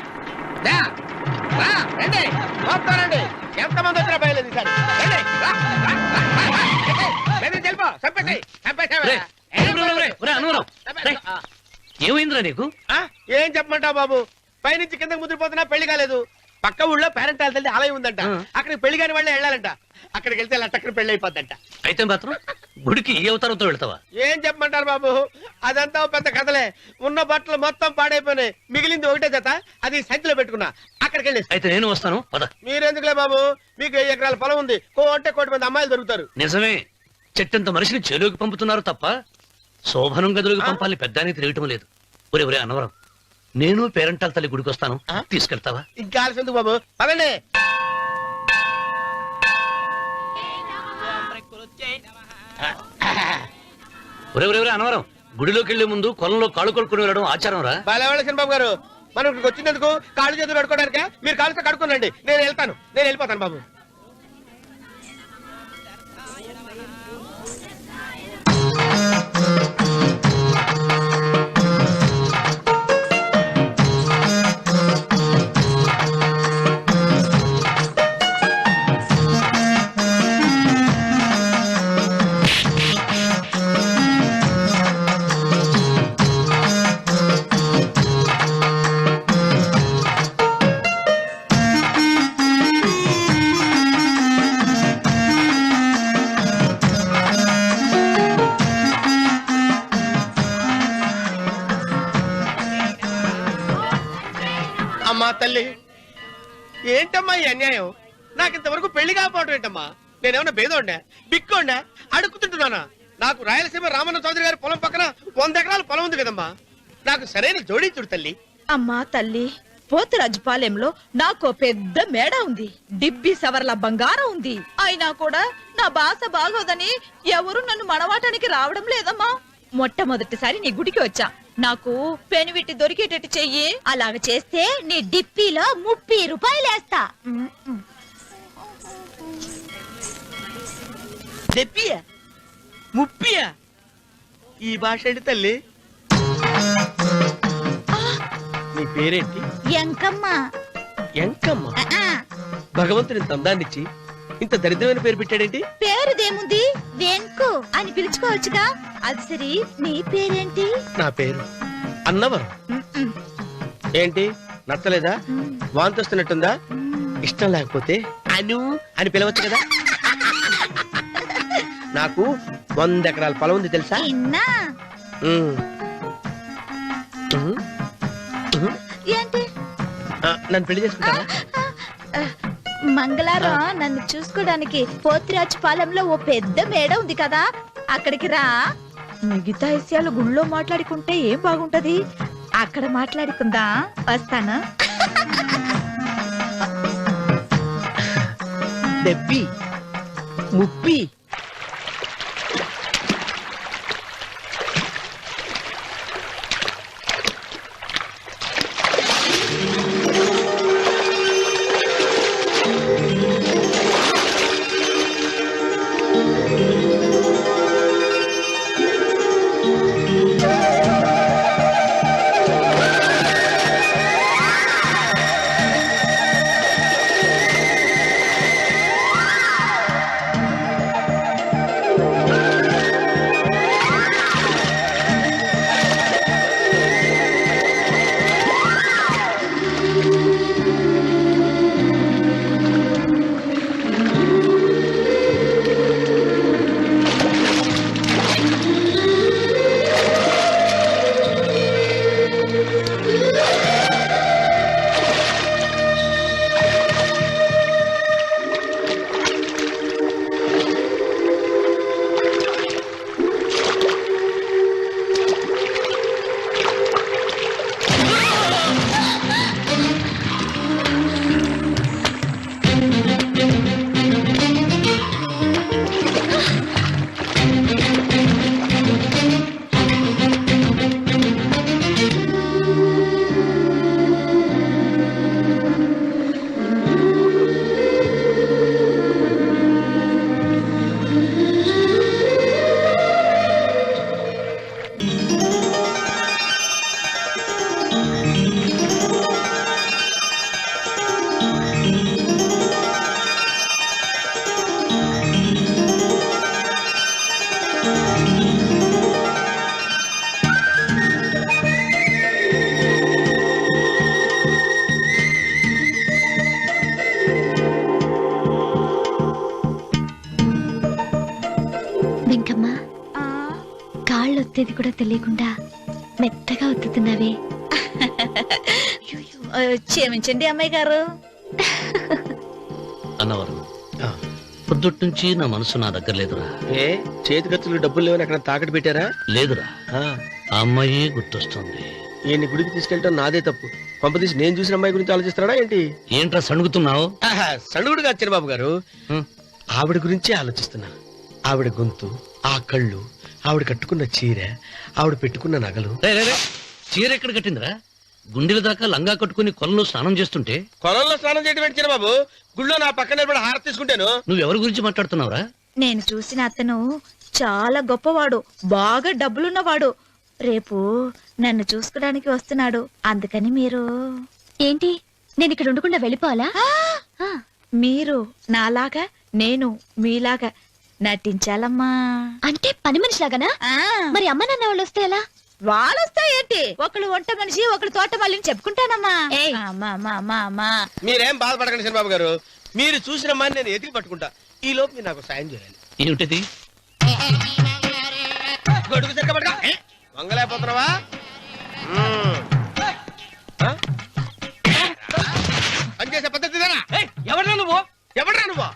రండి, వస్తానండి. ఎంతమంది వచ్చినా బయలుదేరి ఈసారి. రండి, రా, రా, రా, రా, రా. వెళ్ళిపో, చంపేసేయ్, చంపేసేయ్. ఏమైందిరా నీకు? ఏం చెప్పమంటావు బాబు, పైనుంచి కిందకి ముద్రపోతున్నా పెళ్లి కాలేదు. పక్క ఊళ్ళో పేరెంట్ తల్లి ఆలయం ఉందంట, అక్కడికి పెళ్లి కాని వాళ్ళే వెళ్ళాలంట. అక్కడికి వెళ్తే లట్టక్కన పెళ్లి అయిపోద్దంట. అయితే మాత్రం గుడికి ఏ అవతారంతో వెళ్తావా? ఏం చెప్పమంటారు బాబు, అదంతా ఓ పెద్ద కథలే. ఉన్న బట్టలు మొత్తం పాడైపోయినాయి, మిగిలింది ఒకటే జత, అది సంచిలో పెట్టుకున్నా. అక్కడికి వెళ్ళి అయితే నేను వస్తాను, పద. మీరెందుకులే బాబు, మీకు 10 ఎకరాల పొలం ఉంది, కోటి మంది అమ్మాయిలు దొరుకుతారు. నిజమే, చెట్టంత మనిషిని చెరువుకి పంపుతున్నారు తప్ప శోభనం గదులకు పంపాలని పెద్దానికి తెలియటం లేదు. ఒరే అన్నవరం, నేను పేరెంటాల తల్లి గుడికి వస్తాను, తీసుకెళ్తావా? ఇంకా ఆలస్యం ఎందుకు బాబు, పదండి. ఒరే అన్నవరం, గుడిలోకి వెళ్లే ముందు కొలంలో కాళ్ళు కొడుకుని వెళ్ళడం ఆచారం రా. బాలేవాళ్ళ చంద్రబాబు గారు, మనం ఇక్కడికి వచ్చినందుకు కాళ్ళు చేతులు కడుక్కోవడానికే. మీరు కాళ్ళతో కడుక్కోనండి, నేను వెళ్ళిపోతాను బాబు. అమ్మా తల్లి, ఏంటమ్మా ఈ అన్యాయం? నాకు ఇంతవరకు పెళ్లి కాకపోవడం ఏంటమ్మా? నేనేమన్నా బేదోండా, బిక్కోండా, అడుగుతుంటున్నానా? నాకు రాయలసీమ రామన్న చౌదరి గారి పొలం పక్కన 100 ఎకరాల పొలం ఉంది కదమ్మా. నాకు సరైన జోడీ చూడు తల్లి. అమ్మా తల్లి, పోతురాజుపాలెంలో నాకు పెద్ద మేడ ఉంది, డిబ్బి సవర్ల బంగారం ఉంది. అయినా కూడా నా భాష బాగోదని ఎవరు నన్ను మనవాటానికి రావడం లేదమ్మా. మొట్టమొదటిసారి నీ గుడికి వచ్చా, నాకు పెనువిటి దొరికేటట్టు చెయ్యి. అలాగ చేస్తే నీ డిప్పీలో 30 రూపాయలు వేస్తా. డెప్పియా, ముప్పియా, ఈ భాష ఏంటి తల్లి? నీ పేరేంటి? ఎంకమ్మ. ఎంకమ్మ? భగవంతుని తందాన్నిచ్చి ఇంత దరిద్రమైన పేరు పెట్టాడేంటి? పేరుదేముంది, వెంకు అని పిలుచుకోవచ్చుగా. అది సరి, నీ పేరేంటి? నా పేరు అన్నవరం. ఏంటి నచ్చలేదా? వాంతి వస్తున్నట్టుందా? ఇష్టం లేకపోతే అను అని పిలవచ్చు కదా. నాకు 100 ఎకరాల పొలం ఉంది తెలుసా? ఏంటి? నన్ను పెళ్లి చేసుకుంటావా? మంగళవారం నన్ను చూసుకోవడానికి పోతిరాజు పాలెంలో ఓ పెద్ద మేడ ఉంది కదా, అక్కడికి రా. మిగతా విషయాలు గుళ్ళో మాట్లాడుకుంటే ఏం బాగుంటది, అక్కడ మాట్లాడుకుందా. వస్తాను. డెబ్బి, ముప్పి. ఒత్తేది కూడా తెలియకుండా మెత్తగా ఒత్తుతున్నావే. క్షమించండి అమ్మాయి గారు. అన్నవరం పొద్దుటి నుంచి నా మనసు నా దగ్గర లేదురా. ఏ చేతి ఖర్చులు డబ్బులు లేవని అక్కడ తాకట్టు పెట్టారా? లేదురా, ఆ అమ్మాయి గుర్తొస్తుంది. ఈయన్ని గుడికి తీసుకెళ్ళటం నాదే తప్పు. పంపదీసి నేను చూసిన అమ్మాయి గురించి ఆలోచిస్తాడా ఏంటి? ఏంట్రా సణుగుతున్నావు? సణుగుడుగా చిరబాబు గారు, ఆవిడ గురించి ఆలోచిస్తున్నా. ఆవిడ గొంతు, ఆ కళ్ళు, ఆవిడ కట్టుకున్న చీర, ఆవిడ పెట్టుకున్న నగలు. చీర ఎక్కడ కట్టిందిరా? గుండెల దాకా లంగా కట్టుకుని కొలంలో స్నానం చేస్తుంటే. కొలంలో స్నానం చేయడం ఏంటి చిరబాబు? గుళ్ళో నా పక్కన నిలబడి హారతి తీసుకుంటాను. నువ్వెవరి గురించి మాట్లాడుతున్నావురా? నేను చూసిన అతను చాలా గొప్పవాడు, బాగా డబ్బులున్నవాడు. రేపు నన్ను చూసుకోడానికి వస్తున్నాడు. అందుకని మీరు ఏంటి, నేను ఇక్కడ ఉండకుండా వెళ్ళిపోవాలా? మీరు నాలాగా, నేను మీలాగా నటించాలమ్మా. అంటే పని మనిషిలాగానా? మరి అమ్మ నాన్న వాళ్ళు వస్తే ఎలా? వాళ్ళు వస్తాయేంటి? ఒకళ్ళు వంట మనిషి, ఒకళ్ళు తోట మళ్ళీ చెప్పుకుంటానమ్మా. అమ్మా మీరేం బాధపడకండి చిరబాబు గారు. మీరు చూసిన అమ్మాయిని నేను ఎతికి పట్టుకుంటా. ఈ లోపు మీరు నాకు సాయం చేయాలి. ఏమిటిది? గొడుగు సరిగ్గా పట్టుకో. వంగలేకపోతున్నావా? పనిచేసే పద్ధతి ఎవరా నువ్వు? ఎవరా నువ్వు?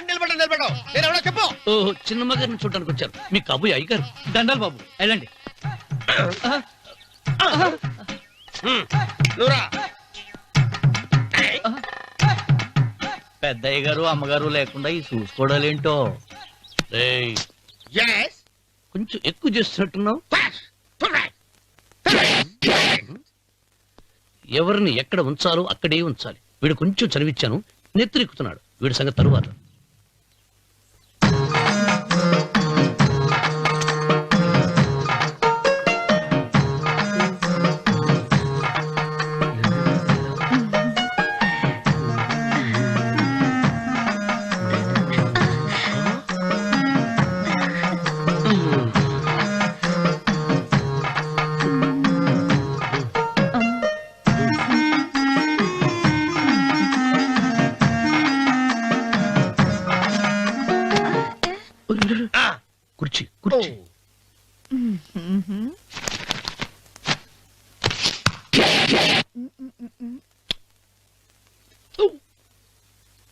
నిలబడ్డావు. నేను ఎవడో చెప్పు. ఓహో, చిన్నమ్మ గారిని చూడడానికి వచ్చారు. మీ కబుయ్య అయ్యగారు. దండాలు బాబు, వెళ్ళండి. నువ్వురా. పెద్దయ్య గారు అమ్మగారు లేకుండా ఈ చూసుకోవడాలేంటో. కొంచెం ఎక్కువ చేస్తున్నట్టున్నావు. ఎవరిని ఎక్కడ ఉంచాలో అక్కడే ఉంచాలి. వీడు కొంచెం చదివిచ్చాను, నెత్తిరెక్కుతున్నాడు. వీడి సంగతి తరువాత. కుర్చీ కుర్చీ.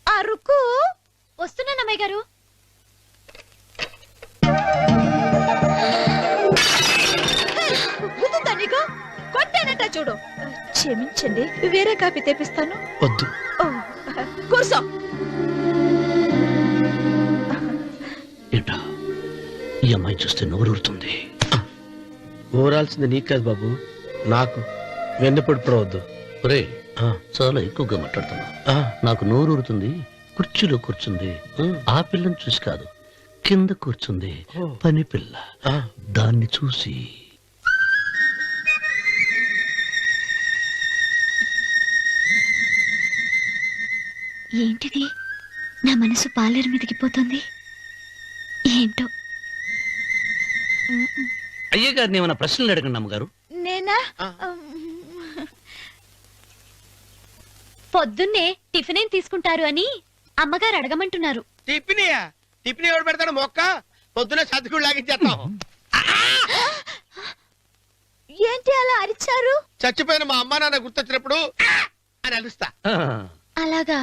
అరుకు వస్తున్నాను అమ్మాయి గారు. నీకు కొట్టానట చూడు. క్షమించండి, వేరే కాపీ తెప్పిస్తాను. వద్దు. కూర్చో. ఏంటా ఈ అమ్మాయి చూస్తే నోరూరుతుంది. ఊరాల్సింది నీకు కాదు బాబు, నాకు. వెన్నపడి పడవద్దు. ఒరే, చాలా ఎక్కువగా మాట్లాడుతున్నా. నాకు నోరూరుతుంది. కుర్చీలో కూర్చుంది. ఆ పిల్లని చూసి కాదు, కింద కూర్చుంది పని పిల్ల. దాన్ని చూసి. ఏంటిది? నా మనసు పాలేరు మీదకి పోతుంది. ఏంటో. అయ్య గారిని ఏమైనా ప్రశ్నలు అడగండి అమ్మగారు. నేనా? పొద్దున్నే టిఫిన్ ఏం తీసుకుంటారు అని అమ్మగారు అడగమంటున్నారు. టిఫినియా? టిఫిన్ ఎవడు పెడతాడు? మొక్క పొద్దునే సర్దుకుడు లాగించేస్తాం. ఏంటి అలా అరిచారు? చచ్చిపోయిన మా అమ్మ నాన్న గుర్తొచ్చినప్పుడు అని అలుస్తా. అలాగా?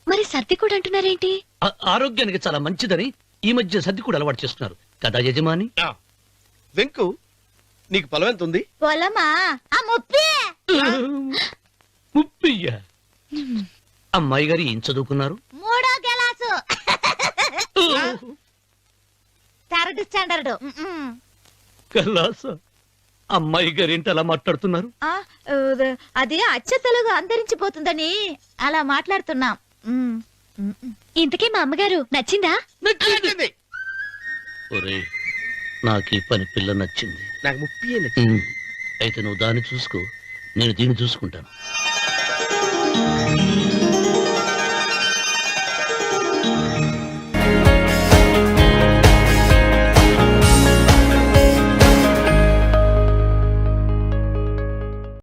మరి సర్ది కూడా అంటున్నారేంటి? ఆరోగ్యానికి చాలా మంచిదని ఈ మధ్య సర్ది కూడా అలవాటు చేస్తున్నారు కదా యజమాని. వెంకు, నీకు పొలం ఎంత ఉంది? పొలమా? ఆ ముప్పి. ముప్పయ్య. అమ్మాయి గారు ఏం చదువుకున్నారు? 3వ క్లాసు, 3rd స్టాండర్డ్. కలాస. అమ్మాయి గారు ఏంటి అలా మాట్లాడుతున్నారు? అది అచ్చ తెలుగు అంతరించిపోతుందని అలా మాట్లాడుతున్నాం. ఇంతకీ మా అమ్మగారు నచ్చిందా? ఒరే, నాకు ఈ పని పిల్ల నచ్చింది. నాకు ముప్పి. అయితే నువ్వు దాన్ని చూసుకో, నేను దీన్ని చూసుకుంటాను.